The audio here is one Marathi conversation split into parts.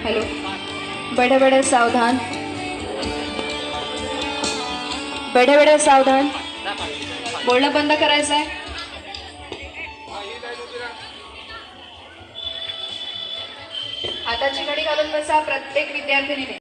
हेलो, बैठे बैठे सावधान, बैठे बैठे सावधान. बोलणं बंद करायचं आहे. हाताची घडी घालून बसा प्रत्येक विद्यार्थिनीने.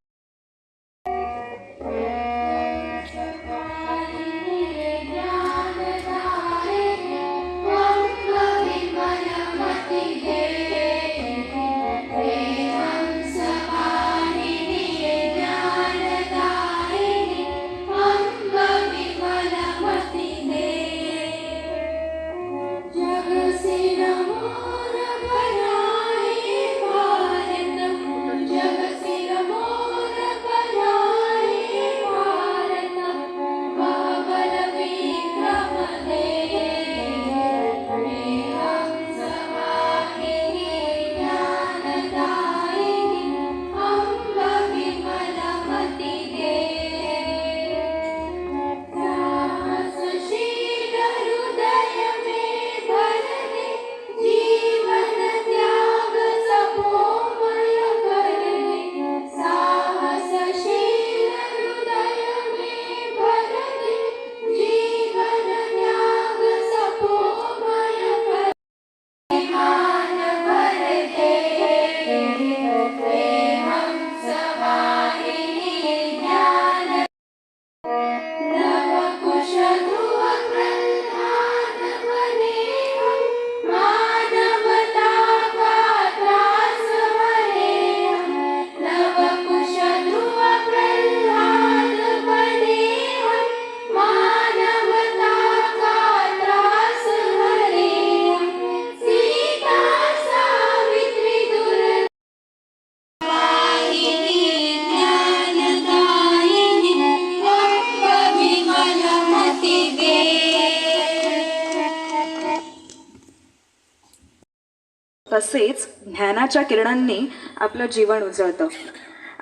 तसेच ज्ञानाच्या किरणांनी आपलं जीवन उजळतं.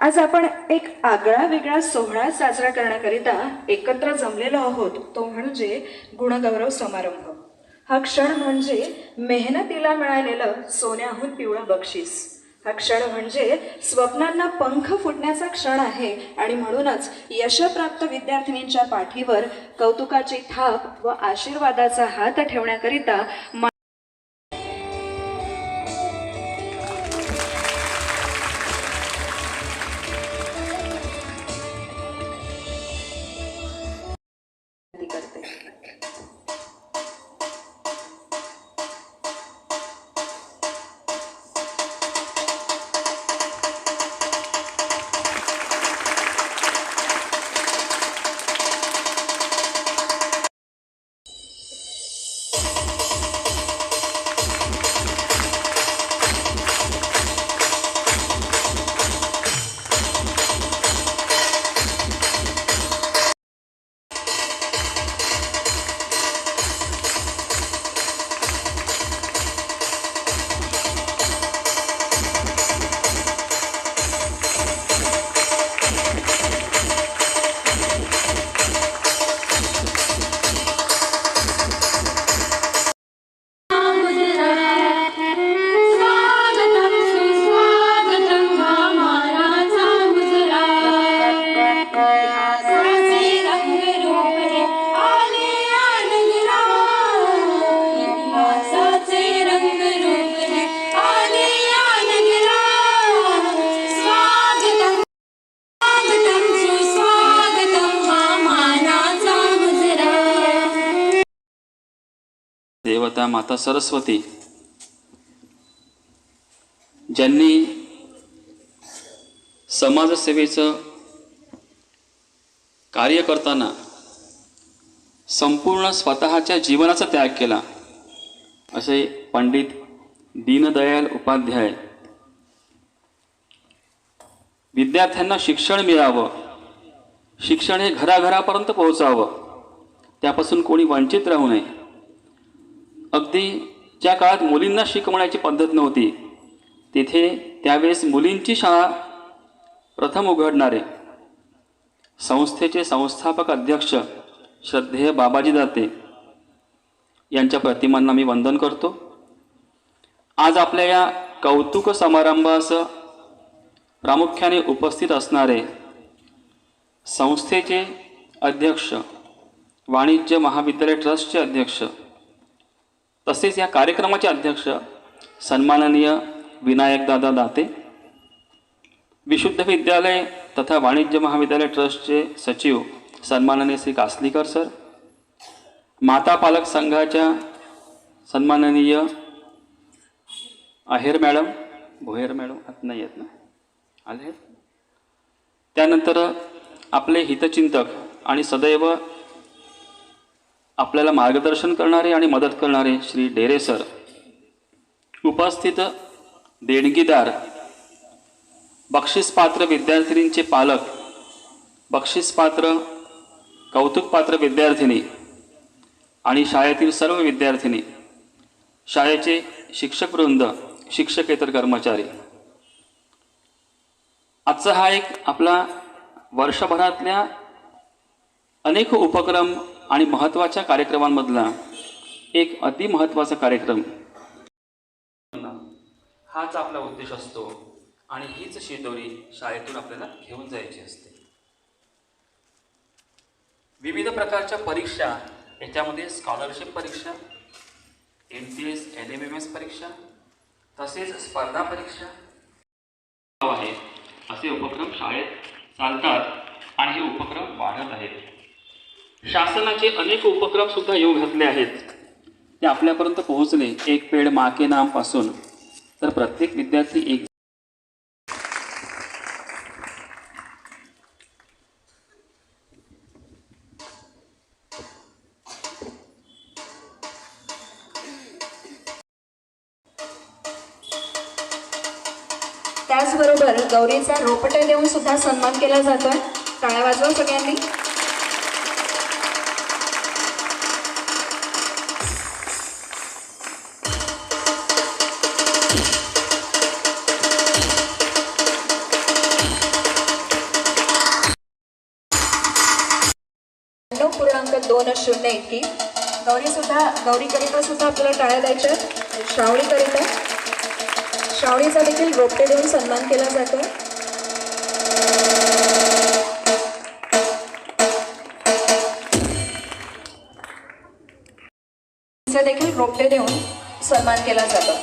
आज आपण एक आगळा वेगळा सोहळा साजरा करण्याकरिता एकत्र जमलेलो आहोत, तो म्हणजे गुणगौरव समारंभ. हा क्षण म्हणजे मेहनतीला मिळालेलं सोन्याहून पिवळं बक्षीस. हा क्षण म्हणजे स्वप्नांना पंख फुटण्याचा क्षण आहे आणि म्हणूनच यशप्राप्त विद्यार्थिनींच्या पाठीवर कौतुकाची थाप व आशीर्वादाचा हात ठेवण्याकरिता करते. देवता माता सरस्वती ज्यांनी समाजसेवेचं कार्य करताना संपूर्ण स्वतःच्या जीवनाचा त्याग केला, असे पंडित दीनदयाल उपाध्याय. विद्यार्थ्यांना शिक्षण मिळावं, शिक्षण हे घराघरापर्यंत पोहोचावं, त्यापासून कोणी वंचित राहू नये. अगदी ज्या काळात मुलींना शिकवण्याची पद्धत नव्हती, तिथे त्यावेळेस मुलींची शाळा प्रथम उघडणारे संस्थेचे संस्थापक अध्यक्ष श्रद्धेय बाबाजी दाते यांच्या प्रतिमांना मी वंदन करतो. आज आपल्या या कौतुक समारंभास प्रामुख्याने उपस्थित असणारे संस्थेचे अध्यक्ष, वाणिज्य महाविद्यालय ट्रस्टचे अध्यक्ष, तसेच या कार्यक्रमाचे अध्यक्ष सन्माननीय विनायकदादा दाते, विशुद्ध विद्यालय तथा वाणिज्य महाविद्यालय ट्रस्टचे सचिव सन्माननीय श्री कासलीकर सर, माता पालक संघाच्या सन्माननीय आहेर मॅडम, भोयर मॅडम आत नाही आहेत ना, आले. त्यानंतर आपले हितचिंतक आणि सदैव आपल्याला मार्गदर्शन करणारे आणि मदत करणारे श्री डेरे सर, उपस्थित देणगीदार, बक्षीसपात्र विद्यार्थिनींचे पालक, बक्षीसपात्र कौतुकपात्र विद्यार्थिनी आणि शाळेतील सर्व विद्यार्थिनी, शाळेचे शिक्षकवृंद, शिक्षकेतर कर्मचारी. आजचा हा एक आपला वर्षभरातल्या अनेक उपक्रम आणि महत्त्वाच्या कार्यक्रमांमधला एक अति महत्त्वाचा कार्यक्रम. हाच आपला उद्देश असतो आणि हीच शिदोरी शाळेतून आपल्याला घेऊन जायची असते. विविध प्रकारच्या परीक्षा, याच्यामध्ये स्कॉलरशिप परीक्षा, MTS LMMS परीक्षा, तसेच स्पर्धा परीक्षा आहे, असे उपक्रम शाळेत चालतात आणि हे उपक्रम वाढत आहेत. शासनाचे अनेक उपक्रम सुद्धा येऊ घातले आहेत, ते आपल्यापर्यंत पोहोचले. एक पेड माँ के नाम पासून तर प्रत्येक विद्यार्थी एक त्याचबरोबर गौरीचा रोपटे देऊन सुद्धा सन्मान केला जातोय. टाळ्या वाजवा सगळ्यांनी. .20 इतकी गौरीकरिता सुद्धा आपल्याला टाळ्या द्यायच्या. श्रावणीकरिता, श्रावणीचा देखील रोपटे देऊन सन्मान केला जातो. देखील रोपटे देऊन सन्मान केला जातो.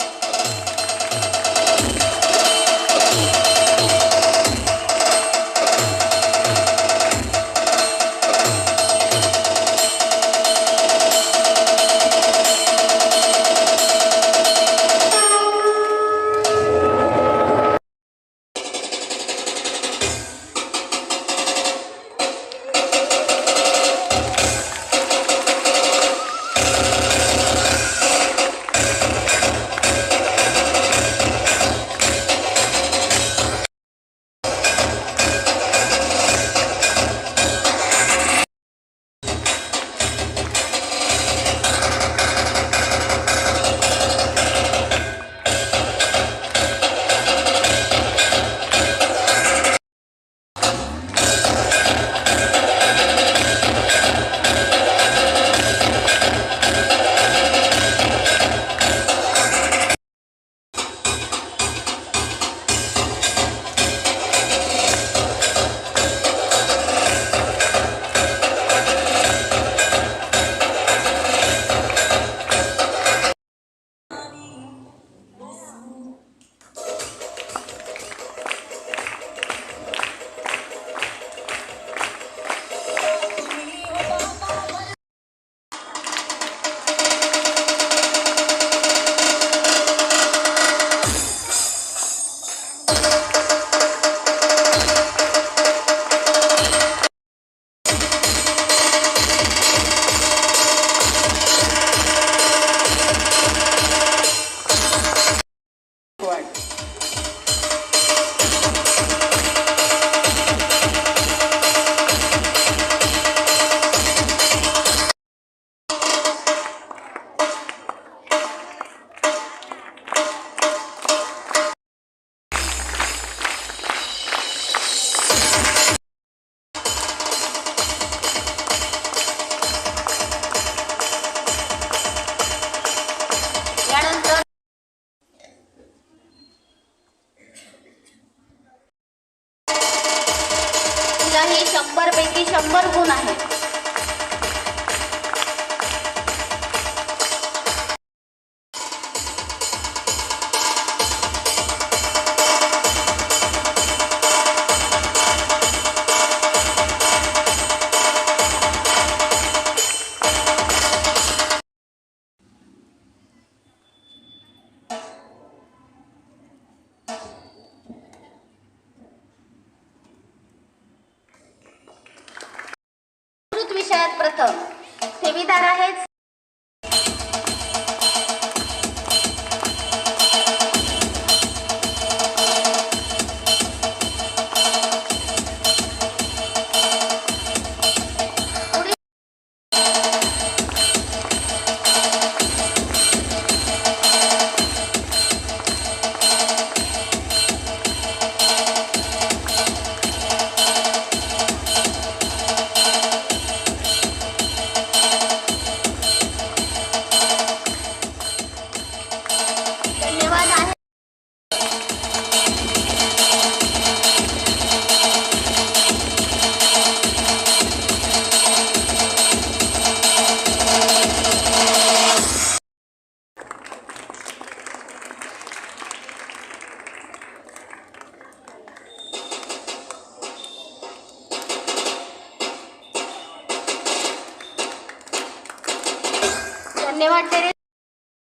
धन्यवाद टेरेस.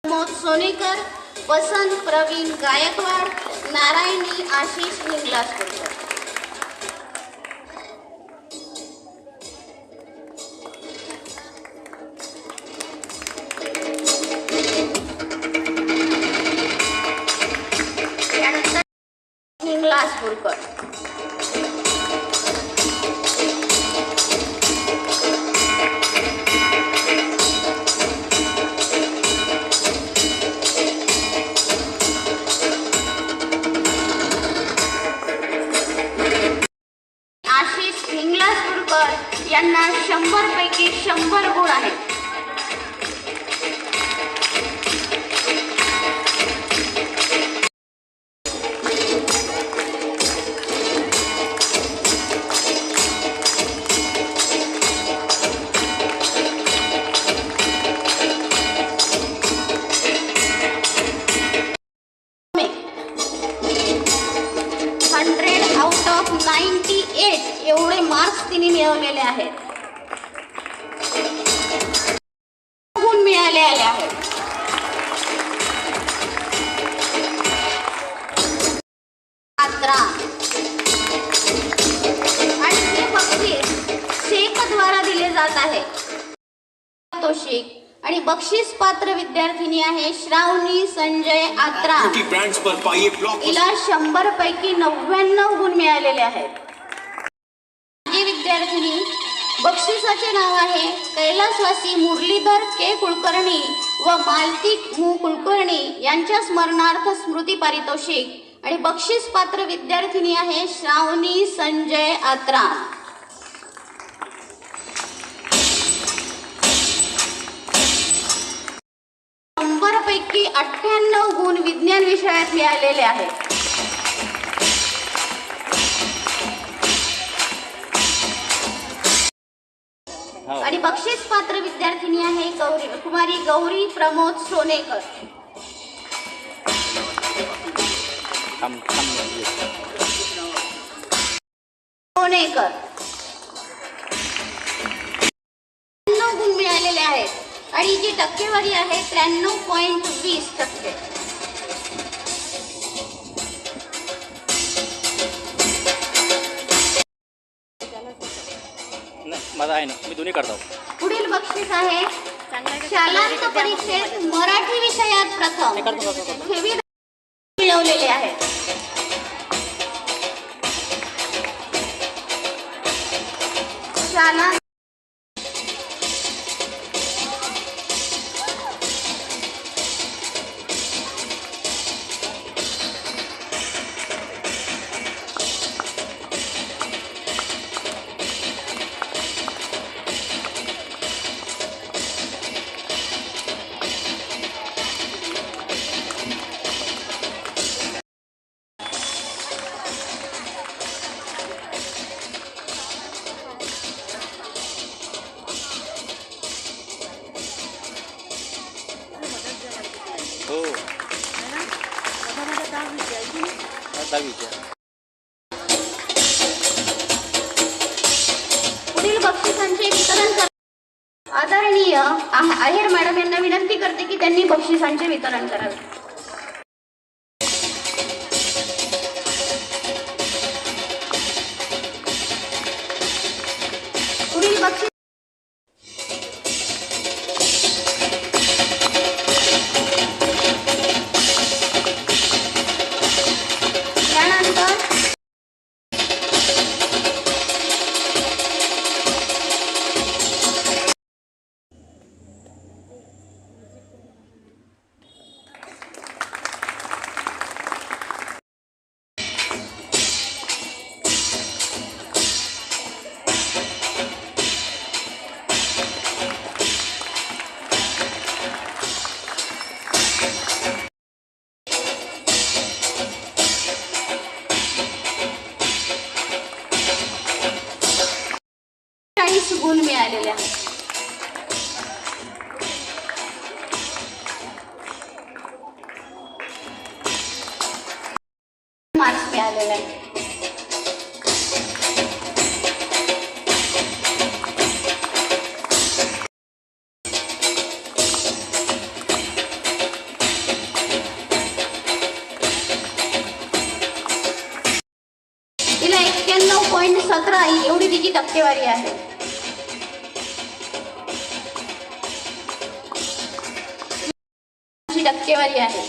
प्रमोद सोनेकर, वसंत प्रवीण गायकवाड, नारायणी आशिष निंगलासकर. त्यानंतर निंगलासपूरकर. आशिष निंगलासपूरकर यांना 100 पैकी 100 गुण आहेत. आउट ऑफ 98 एवढे मार्क्स तिने मिळवलेले आहेत. गुण मिळालेले आहेत. आत्रा आणि हे बक्षीस शेकद्वारा दिले जात आहे. तो शेक आणि बक्षीस पात्र विद्यार्थिनी आहे श्रावणी संजय आत्रा. तिला 100 पैकी 99 गुण मिळालेले आहेत. ही विद्यार्थिनी बक्षिसाचे नाव आहे कैलासवासी मुरलीधर के कुलकर्णी व मालतिक मु कुलकर्णी यांच्या स्मरणार्थ स्मृती पारितोषिक आणि बक्षीस पात्र विद्यार्थिनी आहे श्रावणी संजय आत्रा. 100 पैकी 98 गुण विज्ञान विषयात मिळालेले आहेत. आणि बक्षीस पात्र विद्यार्थिनी आहे कुमारी गौरी प्रमोद सोनेकर. सोनेकर 93 गुण मिळालेले आहेत आणि जी टक्केवारी आहे 93.20%. माझा आहे ना, मी दोन्ही करतो. पुढील बक्षीस आहे शालांत परीक्षेत मराठी विषयात प्रथम हे मिळवलेले आहेत. शालांत हो 10वी. पुढील बक्षिसांचे वितरण कर. आदरणीय आहेर मॅडम यांना विनंती करते की त्यांनी बक्षिसांचे वितरण करावे. पुढील बक्षीस त्यानंतर गुण मिळालेले आहेत. मार्क्स मिळालेले आहेत. 99.17 एवढी तिची टक्केवारी आहे. टक्केवारी आहे.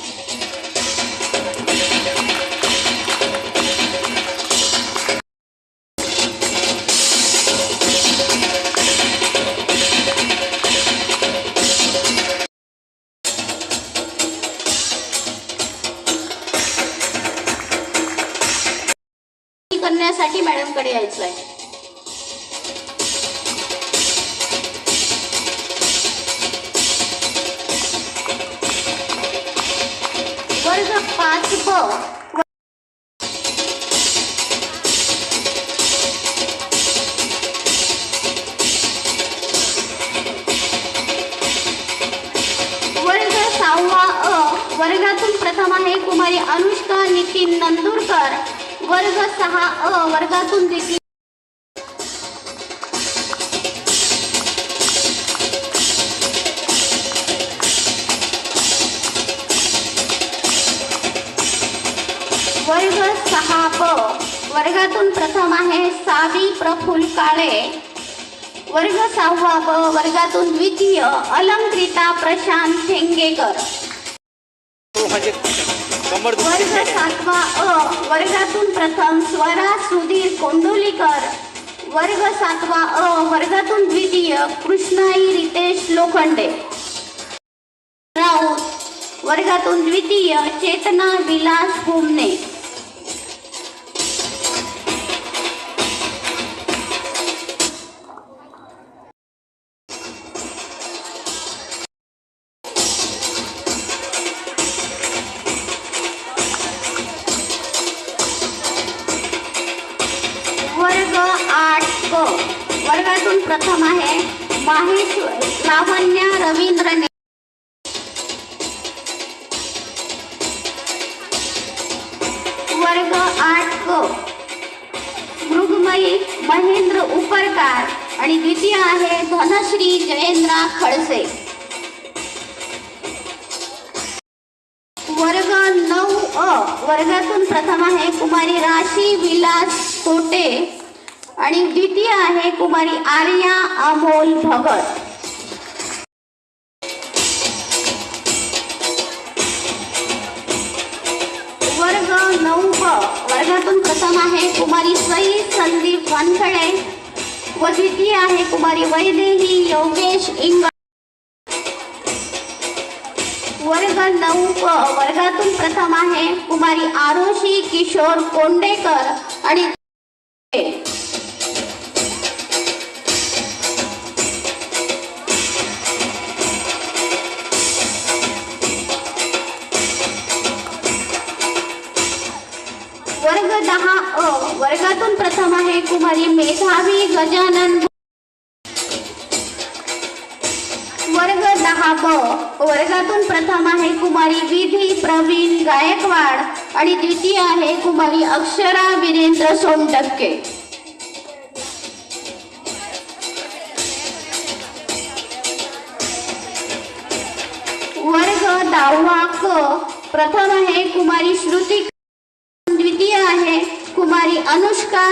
करण्यासाठी मॅडमकडे यायचं आहे. वर्ग 5 ब वर्ग 6 अ वर्गातून प्रथम आहे कुमारी अनुष्का नितीन नंदुरकर. वर्ग 6 अ वर्गातून द्वितीय वर्ग 6 ब वर्गातून प्रथम आहे सावी प्रफुल काळे. वर्ग 6 ब वर्गातून द्वितीय अलंकृता प्रशांत ठेंगेकर. म्हणजे कंबर वर्ग 7 अ वर्गातून प्रथम स्वरा सुधीर कोंडोलीकर. वर्ग 7 अ वर्गातून द्वितीय कृष्णाई रितेश लोखंडे. राऊत वर्गातून द्वितीय चेतना विलास भुमने. वर्ग 8 क वर्गातून प्रथम आहे माहेश्वर लावण्या रवींद्रने. वर्ग 8 क मृगमयी महेंद्र उपरकार आणि द्वितीय आहे धनश्री जयेंद्रा खडसे. वर्ग 9 अ वर्गातून प्रथम आहे कुमारी राशी विलास कोटे आणि द्वितीय आहे कुमारी आर्या अमोल भगत. वर्ग 9 ब वर्गातून प्रथम आहे कुमारी सई संदीप वानखडे व द्वितीय आहे कुमारी वैदेही योगेश इंग. वर्ग 9 क वर्गातून प्रथम आहे कुमारी आरोशी किशोर कोंडेकर आणि वर्ग 10 अ वर्गातून प्रथम आहे कुमारी मेधावी गजानन. वर्ग 10 ब वर्गातून प्रथम आहे कुमारी विधी प्रवीण गायकवाड आणि द्वितीय आहे कुमारी अक्षरा वीरेंद्र सोनटक्के. वर्ग 10 क प्रथम आहे कुमारी श्रुती. द्वितीय आहे कुमारी अनुष्का.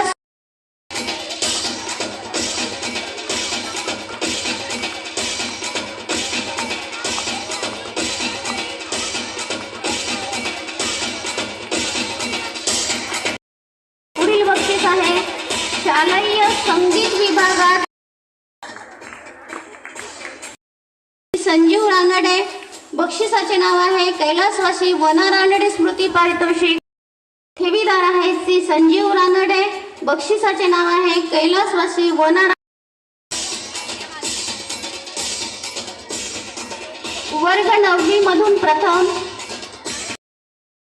पुढील बक्षीस आहे शालेय संगीत विभागात संजीव रानडे. बक्षिसाचे नाव आहे कैलासवासी वना रानडे स्मृती पारितोषिक. ठेवीदार आहे श्री संजीव रानडे. बक्षिसाचे नाव आहे कैलासवासी वना. वर्ग 9वी मधून प्रथम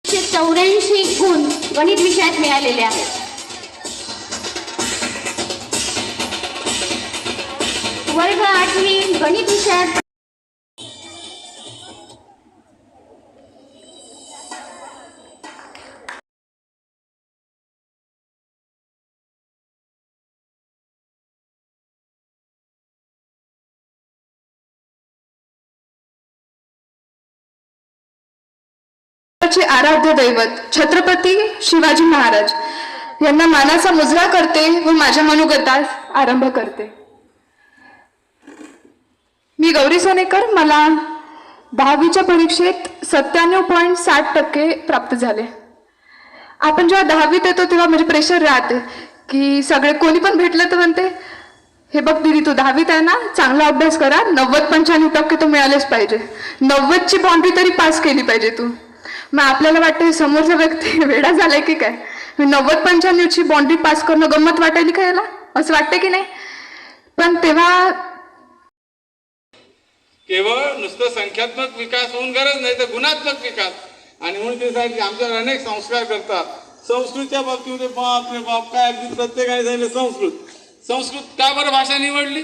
84 गुण गणित विषयात मिळालेले आहेत. वर्ग 8वी गणित विषयात चे आराध्य दैवत छत्रपती शिवाजी महाराज यांना मानाचा मुजरा करते व माझ्या मनोगतास आरंभ करते. मी गौरी सोनेकर. मला 10वीच्या परीक्षेत 97.60% प्राप्त झाले. आपण जेव्हा 10वीत येतो तेव्हा म्हणजे प्रेशर राहते की सगळे कोणी पण भेटलं तर म्हणते हे बघ दीदी तू 10वीत आहे ना, चांगला अभ्यास करा, 90-95% तर मिळालेच पाहिजे, 90ची बाउंड्री तरी पास केली पाहिजे तू. मग आपल्याला वाटतं समोरचा व्यक्ती वेडा झालाय की काय, 90-95ची बाउंड्री पास करणं गंमत वाटायली का याला, असं वाटतं की नाही. पण तेव्हा केवळ नुसतं संख्यात्मक विकास होऊन गरज नाही तर गुणात्मक विकास. आणि म्हणून ते सांगितले आमच्यावर अनेक संस्कार करतात. संस्कृतच्या बाबतीमध्ये बाप रे बाप काय अगदी प्रत्येकाने सांगितलं संस्कृत का बरं भाषा निवडली,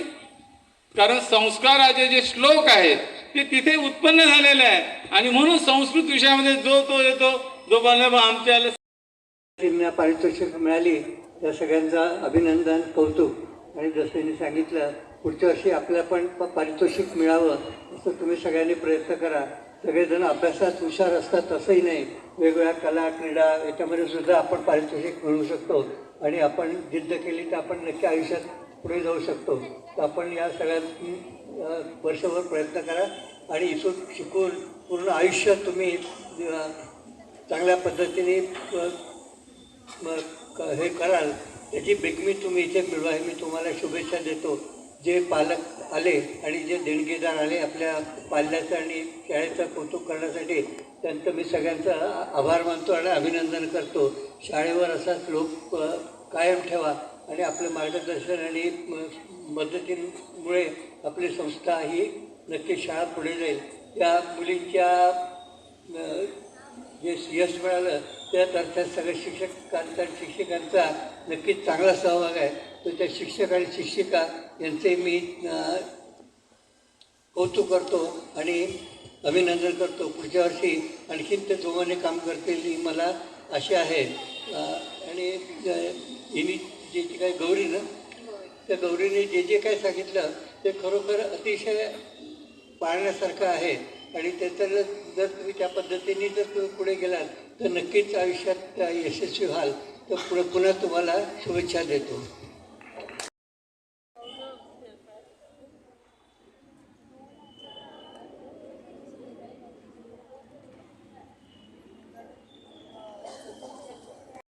कारण संस्काराचे जे श्लोक आहेत ते तिथे उत्पन्न झालेले आहे. आणि म्हणून संस्कृत विषयामध्ये जो तो येतो जो बोलला आमच्याला पारितोषिक मिळाली या सगळ्यांचा अभिनंदन कौतुक. आणि जसं त्यांनी सांगितलं पुढच्या वर्षी आपल्याला पण पारितोषिक मिळावं असं तुम्ही सगळ्यांनी प्रयत्न करा. सगळेजण अभ्यासात हुशार असतात असंही नाही, वेगवेगळ्या कला क्रीडा याच्यामध्ये सुद्धा आपण पारितोषिक मिळवू शकतो. आणि आपण जिद्द केली तर आपण नक्की आयुष्यात पुढे जाऊ शकतो. तर आपण या सगळ्यांनी वर्षभर प्रयत्न करा आणि इथून शिकून पूर्ण आयुष्य तुम्ही चांगल्या पद्धतीने हे कराल त्याची बेगमी तुम्ही इथे मिळवा हे मी तुम्हाला शुभेच्छा देतो. जे पालक आले आणि जे देणगीदार आले आपल्या पाल्याचं आणि शाळेचं कौतुक करण्यासाठी त्यांचं मी सगळ्यांचा आभार मानतो आणि अभिनंदन करतो. शाळेवर असाच लोक कायम ठेवा आणि आपलं मार्गदर्शन आणि मदतीमुळे आपली संस्था ही नक्की शाळा पुढे जाईल. त्या मुलींच्या जे यश मिळालं त्यात अर्थात सगळ्या शिक्षकांचा आणि शिक्षकांचा नक्कीच चांगला सहभाग आहे. तर त्या शिक्षक आणि शिक्षिका यांचे मी कौतुक करतो आणि अभिनंदन करतो. पुढच्या वर्षी आणखीन ते जोमाने काम करतील ही मला आशा आहे. आणि हिनी जे काही गौरी ना त्या गौरीने जे काय सांगितलं ते खरोखर अतिशय पाळण्यासारखं आहे. आणि त्याचं जर तुम्ही त्या पद्धतीने जर तुम्ही पुढे गेलात तर नक्कीच आयुष्यात यशस्वी व्हाल. तर पुन्हा तुम्हाला शुभेच्छा देतो.